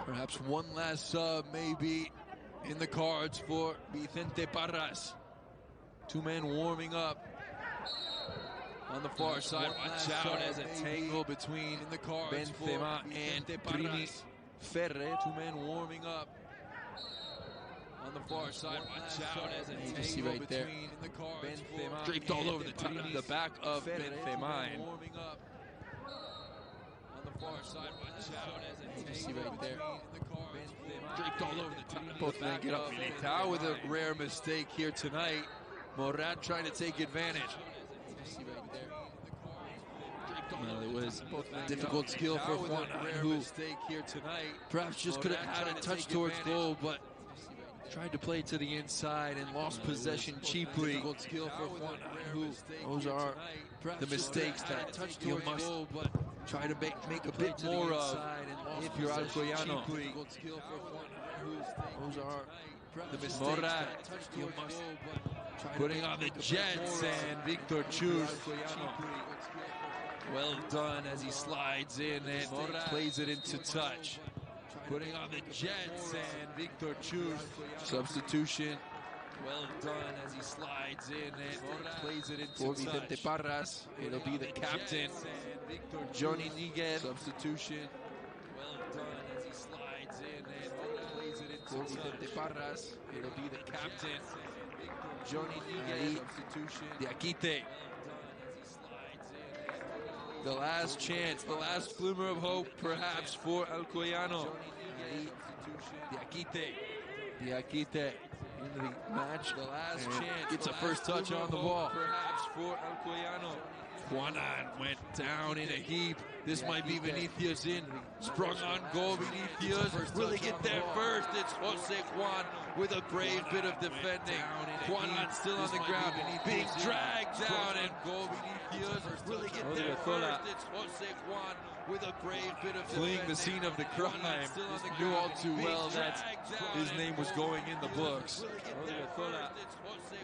Perhaps one last sub maybe in the cards for Vicente Parras. Two men warming up on the far side. Watch out as a tangle between Benzema and Trini Ferre. Two men warming up on the far side. Watch out as a tangle right between Benzema draped all over the back of Benzema. Warming up on the far side. Watch out as a tangle right there. Draped all over the top. Both men get up. Militao with a rare mistake here tonight. Mobاره trying to take advantage. Well, it was a difficult skill for Juan, who perhaps just could have had a touch towards goal, but tried to play to the inside and lost possession cheaply. Those are the mistakes that you must try to make a bit more of if you're Alcoyano. Those are the mistakes that you must putting on the Jets, and Victor Chus. Well done as he slides in and plays it into touch. Putting on the Jets, and Victor Chus. Substitution. Well done as he slides in and plays it into touch. Vicente Parras. It'll be the captain, Johnny Niguez. Substitution. Well done as he slides in and plays it into touch. Vicente Parras. It'll be the captain, Johnny Niguez. Substitution. Diakite. The last chance, the last glimmer of hope, perhaps, for Alcoyano. Diakite in the match. The last chance. Gets a first touch on the ball. Perhaps for Alcoyano. Juanan went down in a heap. This might be Vinicius in. Sprung on goal. Vinicius really get there first. It's Jose Juan with a brave bit of defending. Juanan still on the ground, being dragged down, and goal. Vinicius really get there first. It's Jose Juan with a brave bit of fleeing the scene of the crime. Knew all too well that his name was going in the books.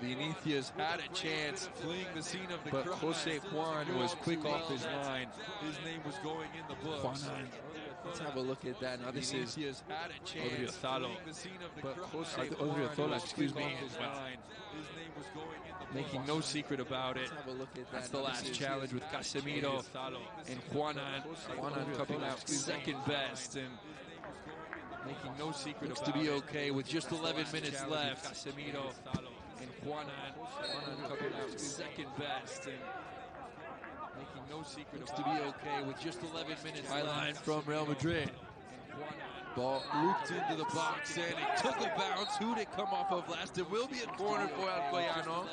Vinicius had a chance, fleeing the scene of the crime, but Jose Juan was quick off his line. His name was going in the books. Let's have a look at that. Now this is Odriozola, but Odriozola, excuse me, making no secret about it. That's the last challenge with Casemiro and Juanan. Juanan coming out second best and making no secret looks to be okay with just 11 minutes left. Casemiro and Juanan coming out second best and making no secret looks to be okay with just 11 minutes left. Highline from Real Madrid. Ball looped into the box and it took a bounce. Who'd it come off of last? It will be a corner for Alcoyano.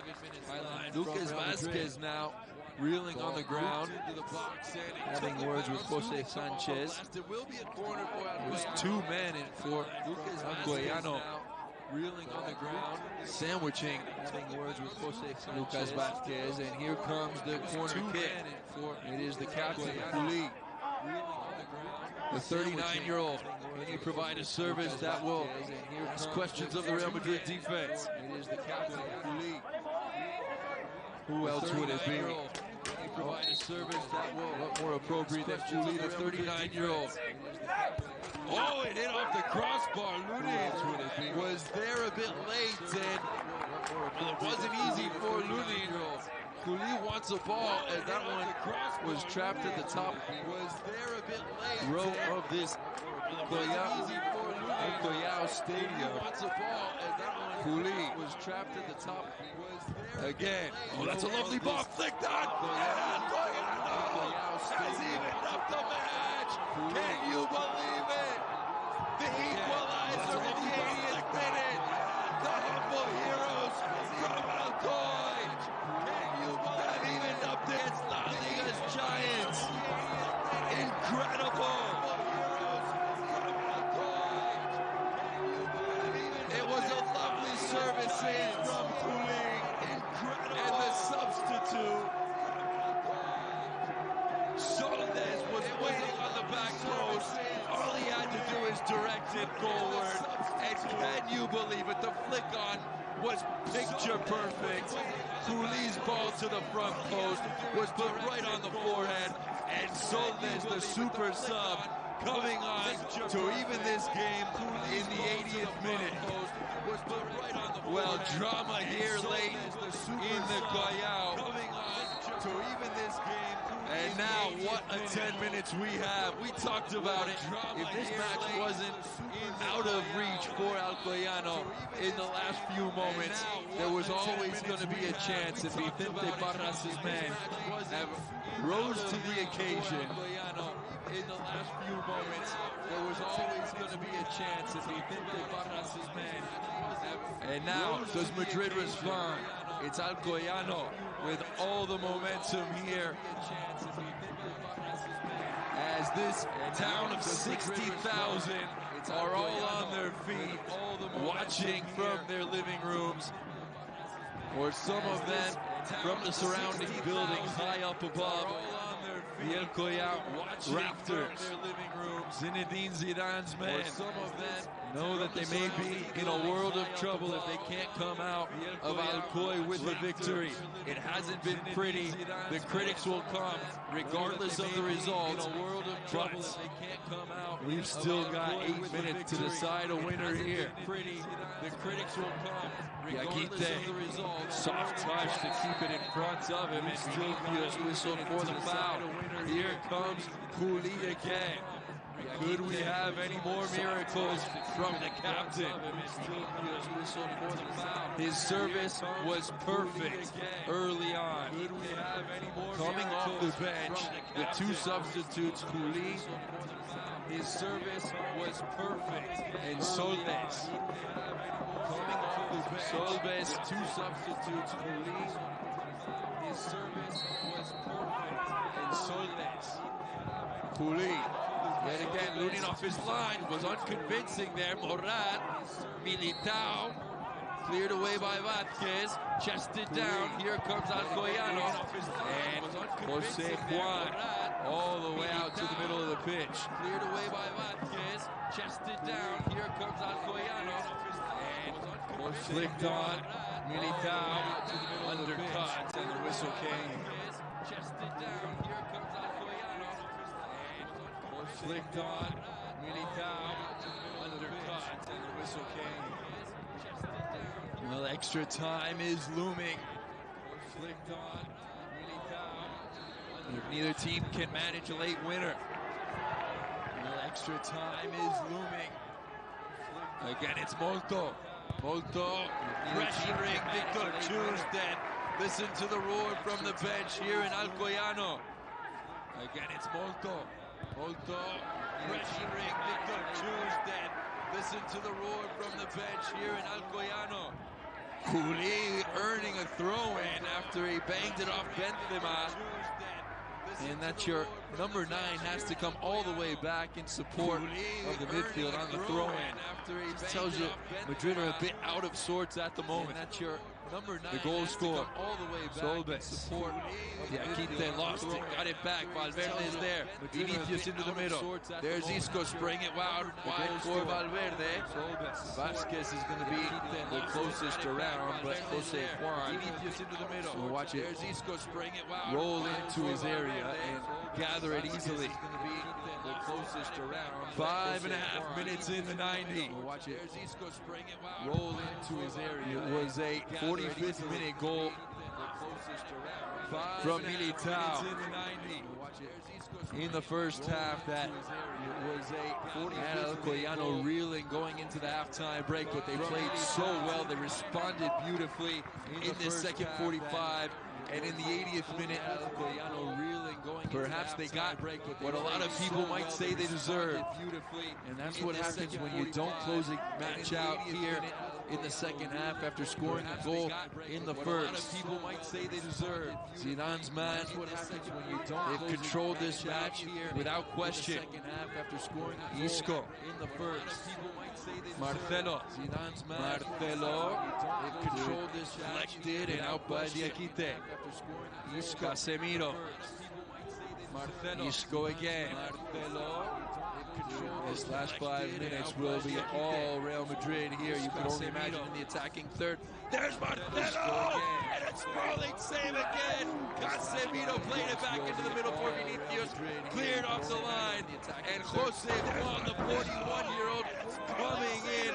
Lucas Vazquez now reeling on the ground, having words with Jose Sanchez. There's two men in for Alcoyano. Reeling on the ground, sandwiching, having words with Lucas Vazquez, and here comes the corner kick. It is the captain, Juli. The 39-year-old. Can he provide a service that will ask questions of the Real Madrid defense? It is the captain, Juli. Who else would it be? Can he provide a service that will, what more appropriate than Juli, the 39-year-old? Oh, it hit off the crossbar. Lunin was there a bit late, and well, it wasn't easy for Lunin. Juli wants a ball, and that one was trapped at the top. Was there a bit late row of this Coyao Stadium. Wants a ball, and that one Juli was trapped at the top. Again. Oh, that's a lovely ball flicked on. Coyano has evened up the match. Can you believe it? The equalizer in the 80th minute. The humble heroes from Alcoy. Can you believe it? Evened up against La Liga's giants. Incredible. It was a lovely service in from Juli. Incredible. And the substitute, Soldes, was waiting on the back post. All he had to do is direct it goalward. And can you believe it? The flick on was picture perfect. Juli's ball to the front post was put right on the forehead. And Soldes, the super sub, coming on to even this game in the 80th minute. Well, drama here late in the Coyao. To even this game. And now, what a 10 minutes we have. We talked about it. If this match wasn't out of reach for Alcoyano in the last few moments, there was always going to be a chance. And Vicente Barras' men have rose to the occasion. In the last few moments, there was always going to be a chance. And Vicente Barras' men have... And now, does Madrid respond? It's Alcoyano with all the momentum here. As this town of 60,000 are all on their feet, watching from their living rooms, or some of them from the surrounding buildings high up above the El Coyao rafters. Zinedine Zidane's men know that they may be in a world of trouble if they can't come out of Alcoy with the victory. It hasn't been pretty. The critics will come regardless of the result. But we've still got 8 minutes to decide a winner here. The critics will come. Yakite, soft touch to keep it in front of him, and Silvio's whistle for the foul. Here comes Juli again. Could we have any more miracles from the captain? His service was perfect early on. Coming off the bench, the two substitutes, Juli, his service was perfect. And Solves. Coming off the bench, Solves, two substitutes, Juli, his service was perfect. And Solves. Juli. Yet again, looting off his line, was unconvincing there. Morat, Militao, cleared away by Vázquez, chested down. Here comes Alcoyano, and Jose Juan, all the way out to the middle of the pitch. Cleared away by Vázquez, chested down. Here comes Alcoyano, and flicked on. Militao, undercut, and the whistle came. Chested down. Here comes Alcoyano. Flicked on, Militao, undercut, and the whistle came. Well, extra time is looming. Flicked on, Militao. If neither team can manage a late winner. Well, extra time is looming. Again, it's Molto. Molto pressuring Victor Tuesday. Listen to the roar from the bench here in Alcoyano. Again, it's Molto. Molto pressuring Victor Tuesday. Listen to the roar from the bench here in Alcoyano. Juli earning a throw-in after he banged it off Benzema. And that's your number 9 has to come all the way back in support of the midfield on the throw-in. Just tells you Madrid are a bit out of sorts at the moment. That's your number 9. The goal scorer all the way back in support. Yakite lost it, got it back. Valverde is there. Vinicius into the middle. There's Isco spraying it wide for Valverde. Vázquez is going to be the closest around, but Jose Juan will watch it roll into his area and gather it easily. The closest around. 5.5 minutes in the 90. Watch it roll into his area. It was a 45th minute goal from Militao in the first half. That was a 45th Coyano reeling going into the halftime break, but they played so well. They responded beautifully in this second 45. And in the 80th minute, perhaps they got what a lot of people might say they deserve. And that's what happens when you don't close a match out here in the second half after scoring a goal in the first. People might say they deserve. Zidane's man, they've controlled this match without question. Isco in the first. Marcelo, Zidane's man. Marcelo, they've controlled this match. Deflected and out by Yakite. Isco, Casemiro. Marcelo. Isco again. Marcelo. This last 5 minutes will be all Real Madrid here. You can only imagine in the attacking third. There's Marcelo! And a sprawling save again! Casemiro played it back into the middle for Vinicius. Cleared off the line. And Jose Juan, the 41-year-old, coming in,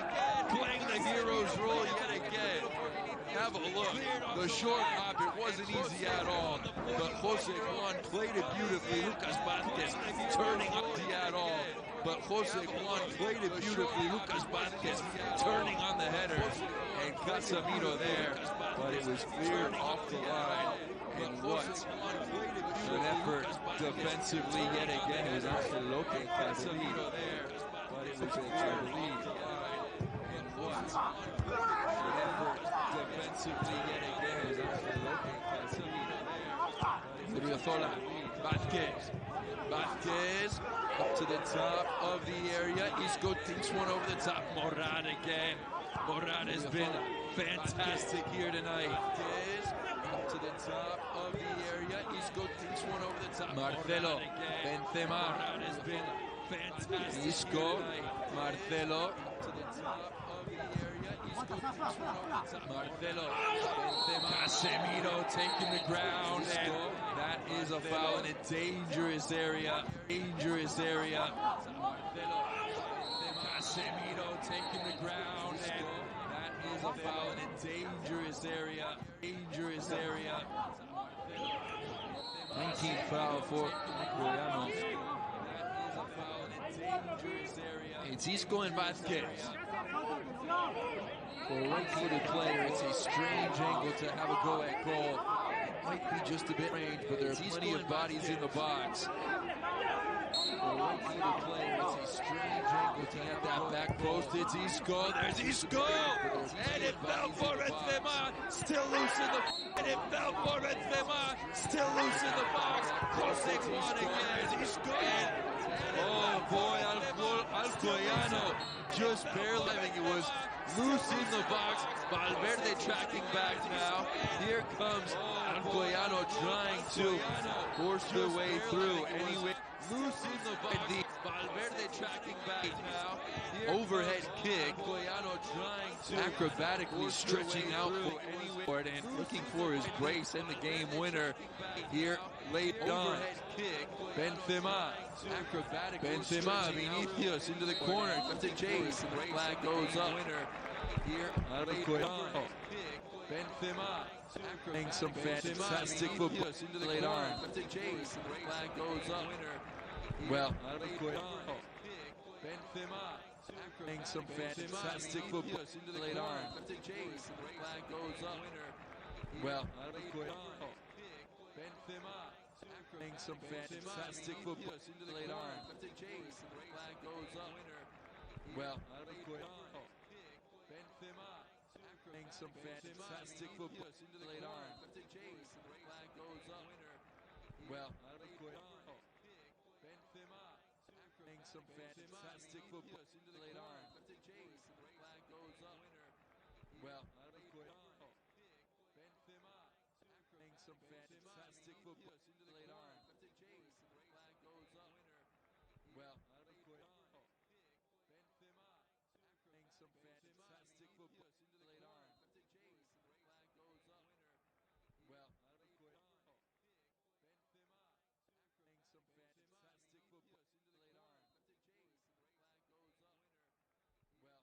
playing the hero's role yet again. Have a look. The short hop, it wasn't easy at all. But Jose Juan played it beautifully. Lucas Vázquez turning up at all. But Jose Juan played it beautifully. Lucas Vázquez turning on the header. And Casemiro there. But it was cleared off the line. And what an effort defensively yet again. It was Ancelotti Casemiro there. But it was a lead. And what an effort defensively yet again. It was Ancelotti Casemiro there. Odriozola, Vázquez up to the top of the area. Isco thinks one over the top. Mobاره again. Mobاره has been fantastic here tonight. Vázquez up to the top of the area. Isco thinks one over the top. Marcelo, Benzema has been fantastic. Isco, Marcelo up to the top of the area. Isco thinks one over the top. Marcelo, Benzema, Casemiro taking the ground. And that is a foul in a dangerous area. Dangerous area. Marcelo, Casemiro taking the ground. And that is a foul in a dangerous area. Dangerous area. 19th foul for Coyano. That is a foul in a dangerous area. It's Isco and Vázquez. For a right-footed player, it's a strange angle to have a go at goal. Might be just a bit range, but there are plenty of bodies in the box. For a right-footed player, it's a strange angle to have that back post. It's Isco. There's Isco! And it fell for Benzema. Still loose in the... And it fell for Benzema. Still loose in the box. Jose Juan again. Isco. Oh boy, Alcoyano just barely. I think it was loose in the box. Valverde tracking back now. Here comes Alcoyano trying to force their way through. Anyway, loose in the box. Valverde tracking back now. Overhead kick. Alcoyano trying to acrobatically stretching out for it and looking for his brace and the game winner here late on. Benzema. Benzema, Vinicius into the corner. Comes to Chase. And the flag goes up. Winner here late on. Benzema. Playing some fantastic football late on. Comes to Chase. And the flag goes up. Well, Benzema. Playing some fantastic football late on. Comes to Chase. And the flag goes up. Well, Benzema. Playing some fantastic football late on. Comes to Chase. And the flag goes up. Well, Benzema. Playing some fantastic football late on. Comes to Chase. And the flag goes up. Well, Benzema. Playing some fantastic football late on. Comes to Chase. And the flag goes up. Well, Benzema. Playing some fantastic football late on. Comes to Chase. And the flag goes up. Well, Benzema. Playing some fantastic football late on. Comes to Chase. And the flag goes up. Well, Benzema. Playing some fantastic football late on. Comes to Chase. And the flag goes up.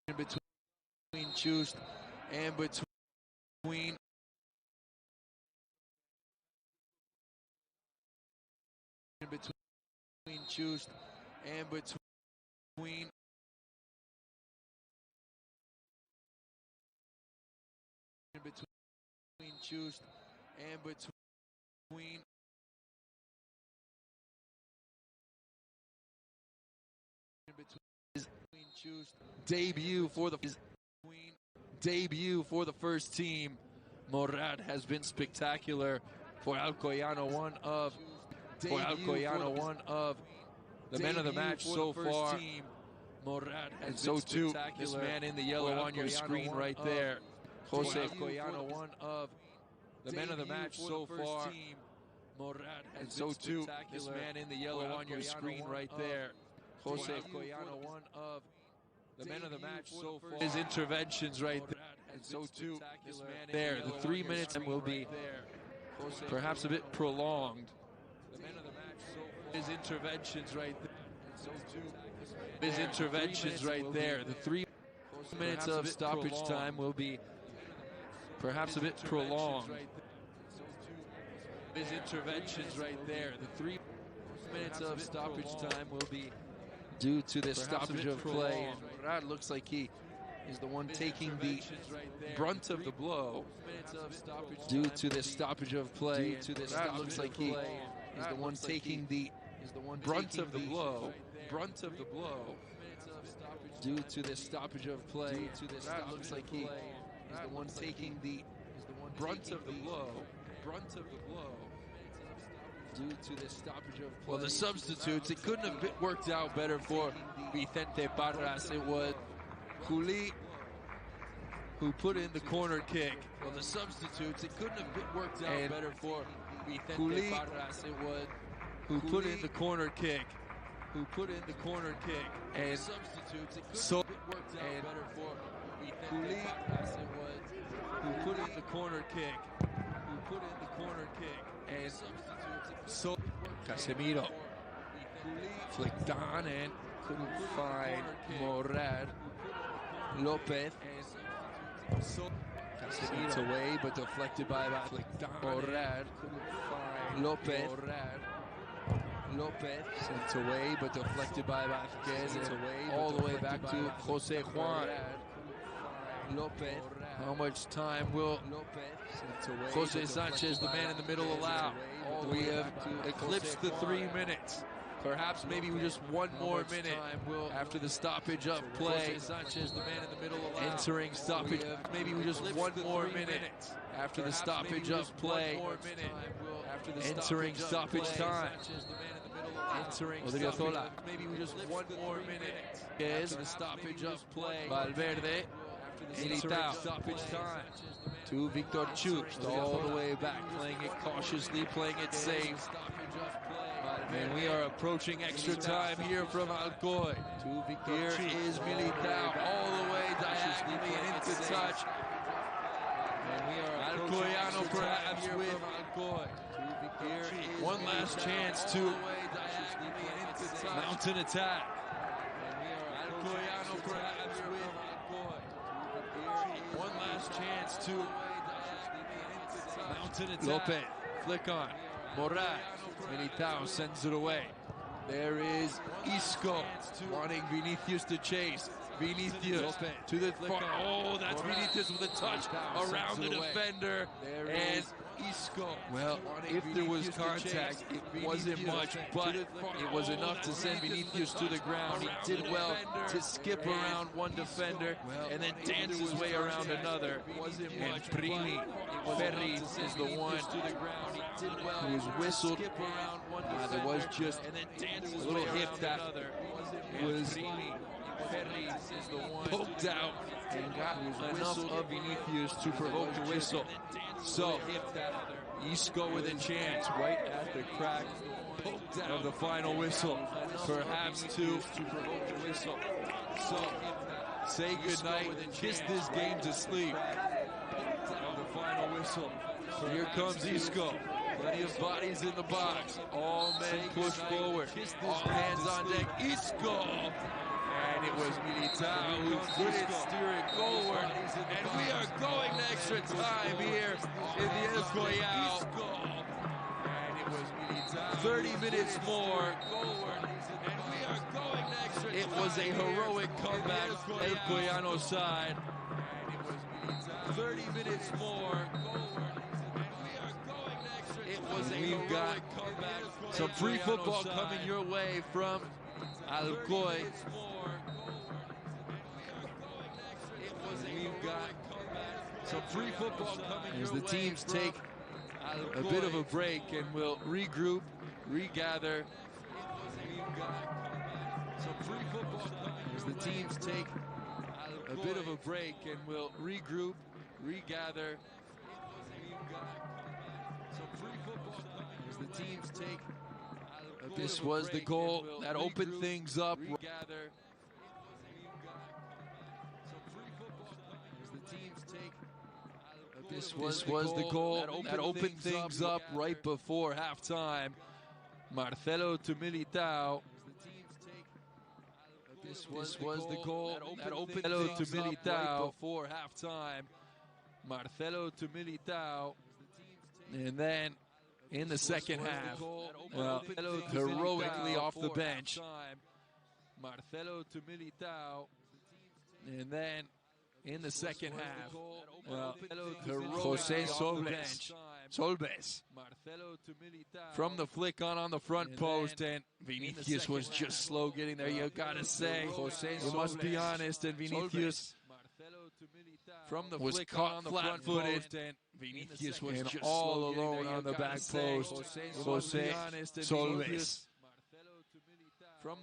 Well, between Chust and between Chust and between Chust and between Debut for the first team. Murad has been spectacular for Alcoyano, one of the men of the match so far. And so too, this man in the yellow on your screen right there, Jose Alcoyano, one of the men of the match so far. And so too, this man in the yellow on your screen right there, Jose Alcoyano, one of the men of the match so far. His interventions right there. And so too, this man there. The 3 minutes will be perhaps a bit prolonged. His interventions right there. His interventions right there. The 3 minutes of stoppage time will be perhaps a bit prolonged. His interventions right there. The 3 minutes of stoppage time will be due to the stoppage of play. And Murad looks like he is the one taking the brunt of the blow. Due to the stoppage of play. Murad looks like he is the one taking the brunt of the blow. Due to the stoppage of play. Murad looks like he is the one taking the brunt of the blow. Due to the stoppage of play. Well, the substitutes, it couldn't have worked out better for Vicente Parras. It was Juli who put in the corner kick. Well, the substitutes, it couldn't have worked out better for Vicente Parras. It was who put in the corner kick. And substitutes, it couldn't have worked out better for Vicente Parras. It was who put in the corner kick. And so Casemiro flicked on and couldn't find Murad. Lopez Casemiro away but deflected by Murad. Lopez sent away but deflected by Vasquez. All the way back to Jose Juan. Lopez. How much time will Jose Sanchez, the man in the middle, allow? We have eclipsed the 3 minutes. Perhaps maybe just one more minute after the stoppage of play. Sanchez, the man in the middle, entering stoppage. Maybe just one more minute after the stoppage of play. Entering stoppage time. Odriozola. Maybe just one more minute. Is the stoppage of play. Valverde. Militao. Stoppage time. To Victor Chuk. All the way back. Playing it cautiously. Playing it safe. And we are approaching extra time here from Alcoy. Here is Militao. All the way diagonally into touch. And we are Alcoyano perhaps with Alcoy. One last chance to mount an attack. Alcoyano perhaps with Alcoy. One last chance to mount an attack. Lopez, flick on. Murad. Militao sends it away. There is Isco wanting Vinicius to chase. Vinicius to the far. Oh, that's Vinicius with a touch around the defender. And Isco. Well, if there was contact, it wasn't much, but it was enough to send Vinicius to the ground. He did well to skip around one defender and then dance his way around another. And Primi Ferri is the one who was whistled. There was just a little hip that was poked out and got enough of Vinicius to provoke the whistle. So Isco with a chance right at the crack of the final whistle, perhaps to provoke the whistle. So say goodnight and kiss this game to sleep. Of the final whistle. Here comes Isco. Plenty of bodies in the box. All men push forward. All hands on deck. Isco. And it was Militao who put it steering forward. And we are going to extra time here in the El Coyao. And it was Militao. 30 minutes more. And we are going to extra time. It was a heroic comeback from El Coyano side. And it was Militao. 30 minutes more. We've got some free football coming your way from Alcoy. Some free football coming as the teams take a bit of a break and will regroup, regather. Some free football coming as the teams take a bit of a break and will regroup, regather. Some free football coming as the teams take. This was the goal that opened things up. Regather. This was the goal that opened things up right before halftime. Marcelo to Militao. This was the goal that opened things up right before halftime. Marcelo to Militao. And then in the second half, heroically off the bench. Marcelo to Militao. And then in the second half, Jose Solbes from the flick on the front post, and Vinicius was just slow getting there, you gotta say. You must be honest, and Vinicius was caught flat-footed, and Vinicius was just all alone on the back post. Jose Solbes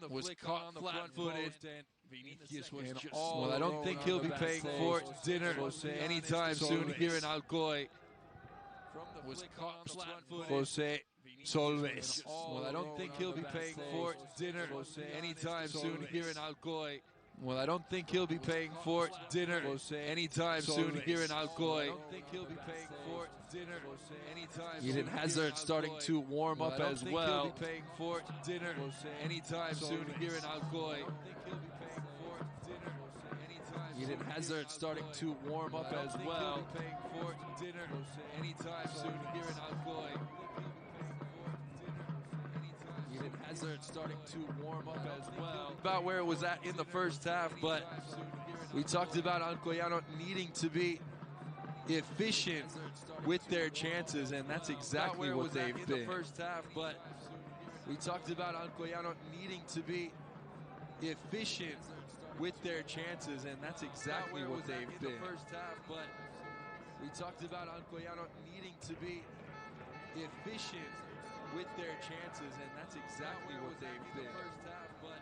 was caught flat-footed, and Vinicius was just well, I don't think he'll be paying for dinner anytime soon here in Alcoy. Was caught flat-footed. Jose Solbes. Well, I don't think he'll be paying for dinner anytime soon here in Alcoy. Well, I don't think he'll be paying for dinner anytime soon here in Alcoy. I don't think he'll be paying for dinner anytime soon. Eden Hazard starting to warm up as well. He'll be paying for dinner anytime soon here in Alcoy. Eden Hazard starting to warm up as well. Paying for dinner anytime soon here in Alcoy. Eden Hazard starting to warm up as well. About where it was at in the first half, but we talked about Alcoyano needing to be efficient with their chances, and that's exactly what they've been. In the first half, but we talked about Alcoyano needing to be efficient with their chances, and that's exactly what they've been. In the first half, but we talked about Alcoyano needing to be efficient with their chances, and that's exactly what they've been. In the first half, but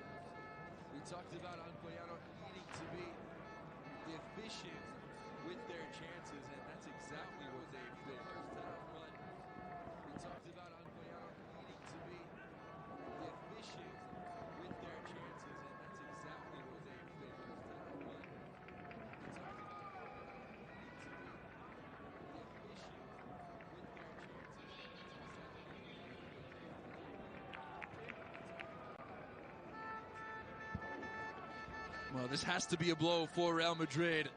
we talked about Alcoyano needing to be efficient with their chances, and that's exactly what they've been. In the first half, but we talked about Alcoyano needing to be efficient with their chances, and that's exactly what they've been. Well, this has to be a blow for Real Madrid,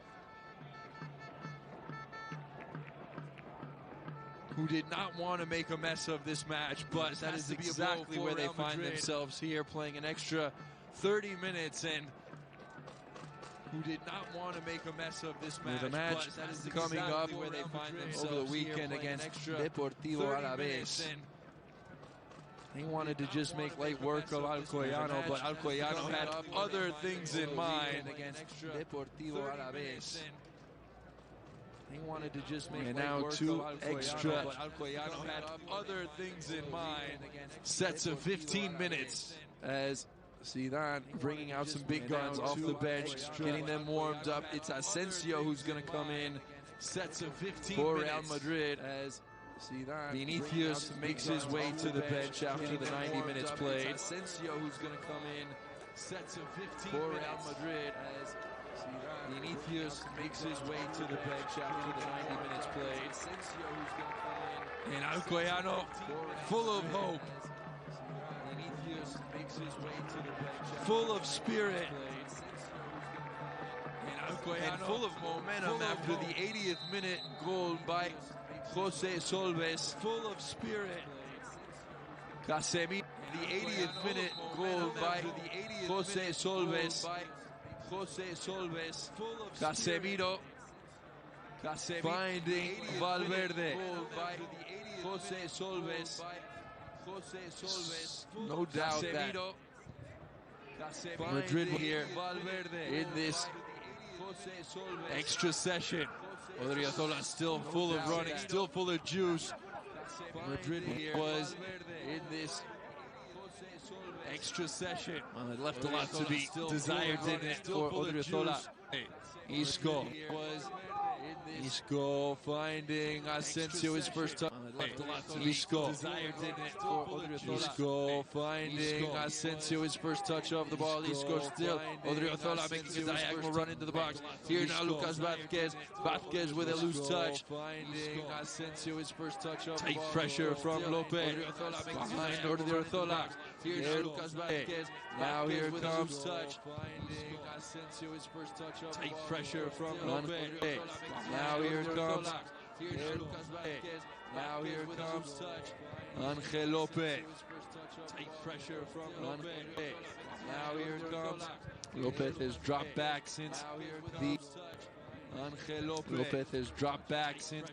who did not want to make a mess of this match, but that is exactly where they find themselves here, playing an extra 30 minutes, and who did not want to make a mess of this match. The match that is coming up where they find themselves over the weekend against Deportivo Alaves. He wanted to just make light work of Alcoyano, but Alcoyano had other things in mind against Deportivo Alaves. He wanted to just make and now two extra. But Alcoyano had other things in mind. Sets of 15 minutes as Zidane bringing out some big guns off the bench, getting them warmed up. It's Asensio who's going to come in. Sets of 15 for Real Madrid as Vinicius makes his way to the bench after the 90 minutes played. Asensio who's going to come in. Sets of 15 for Real Madrid as Vinicius makes his way to the bench after the 90 minutes played. Asensio who's going to come in. And Alcoyano full of hope. Vinicius makes his way to the bench. Full of spirit. And full of momentum after the 80th minute goal by Jose Solbes. Full of spirit. Casemiro, the 80th minute goal by Jose Solbes. Jose Solbes. Casemiro finding Valverde. Jose Solbes. No doubt that Madrid here in this extra session Odriozola still full of running, still full of juice. Madrid here was in this extra session. Well, it left a lot to be desired, didn't it, for Odriozola. Isco finding Asensio his first touch. Isco finding Asensio his first touch of the ball. Isco still. Odriozola making a diagonal run into the box. Here now Lucas Vázquez. Vázquez with a loose touch. Finding Asensio his first touch of the ball. Tight pressure from Lopez. Behind Odriozola. Here Lucas Vázquez. Now here comes touch. Finding Asensio his first touch of tight pressure from Lopez. Now here comes. Now here comes touch. Angel Lopez. Tight pressure from Lopez. Now here comes. Lopez has dropped back since the. Angel Lopez has dropped back since.